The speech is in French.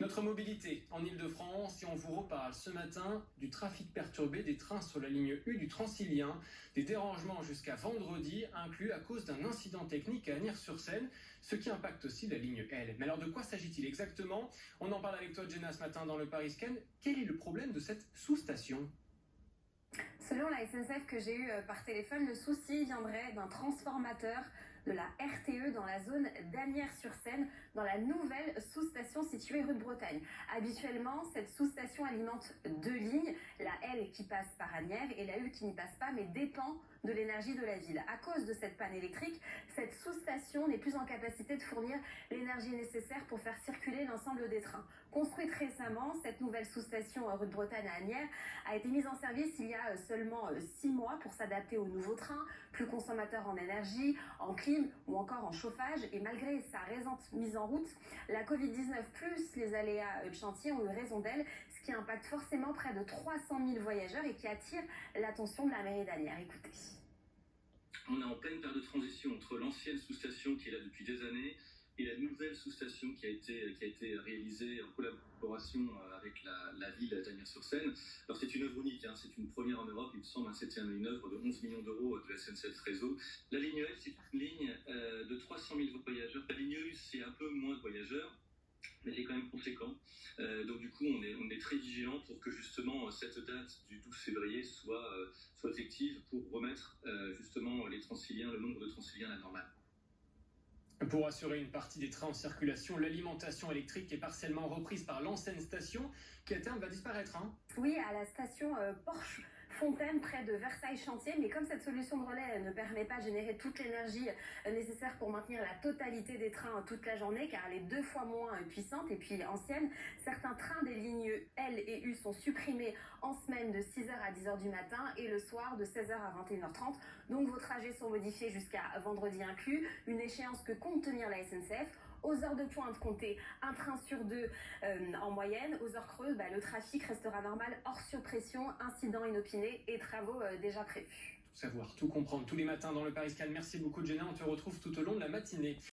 Notre mobilité en Ile-de-France, et on vous reparle ce matin du trafic perturbé des trains sur la ligne U du Transilien, des dérangements jusqu'à vendredi inclus à cause d'un incident technique à Agnières-sur-Seine, ce qui impacte aussi la ligne L. Mais alors de quoi s'agit-il exactement? On en parle avec toi Jenna ce matin dans le Paris Scan. Quel est le problème de cette sous-station? Selon la SNCF que j'ai eu par téléphone, le souci viendrait d'un transformateur de la RTE dans la zone d'Agnières-sur-Seine, dans la nouvelle sous-station située rue de Bretagne. Habituellement, cette sous-station alimente deux lignes, la L qui passe par Agnières et la U qui n'y passe pas, mais dépend de l'énergie de la ville. À cause de cette panne électrique, cette sous-station n'est plus en capacité de fournir l'énergie nécessaire pour faire circuler l'ensemble des trains. Construite récemment, cette nouvelle sous-station rue de Bretagne à Agnières a été mise en service il y a seulement 6 mois pour s'adapter aux nouveaux trains, plus consommateurs en énergie, en clim ou encore en chauffage. Et malgré sa récente mise en route, la Covid-19 plus les aléas de chantier ont eu raison d'elle, ce qui impacte forcément près de 300 000 voyageurs et qui attire l'attention de la mairie d'Agnières. Écoutez. On est en pleine période de transition entre l'ancienne sous-station qui est là depuis des années et la nouvelle sous-station qui a été réalisée en collaboration avec la ville d'Agnières-sur-Seine. Alors c'est une œuvre unique, c'est une première en Europe, il me semble, c'était une œuvre de 11 millions d'euros de SNCF Réseau. La ligne L, c'est une ligne de 300 000 voyageurs. La ligne U, c'est un peu moins de voyageurs, mais c'est quand même conséquent. Donc du coup, on est très vigilant pour que justement cette date du 12 février soit effective pour remettre justement les Transiliens, le nombre de Transiliens à la normale. Pour assurer une partie des trains en circulation, l'alimentation électrique est partiellement reprise par l'ancienne station qui à terme va disparaître. Oui, à la station Porsche Fontaine près de Versailles-Chantier, mais comme cette solution de relais ne permet pas de générer toute l'énergie nécessaire pour maintenir la totalité des trains toute la journée, car elle est 2 fois moins puissante et puis ancienne, certains trains des lignes L et U sont supprimés en semaine de 6h à 10h du matin et le soir de 16h à 21h30. Donc vos trajets sont modifiés jusqu'à vendredi inclus, une échéance que compte tenir la SNCF. Aux heures de pointe, comptez un train sur deux en moyenne. Aux heures creuses, le trafic restera normal, hors surpression, incidents inopinés et travaux déjà prévus. Tout savoir, tout comprendre tous les matins dans le Paris Scan. Merci beaucoup Jenna, on te retrouve tout au long de la matinée.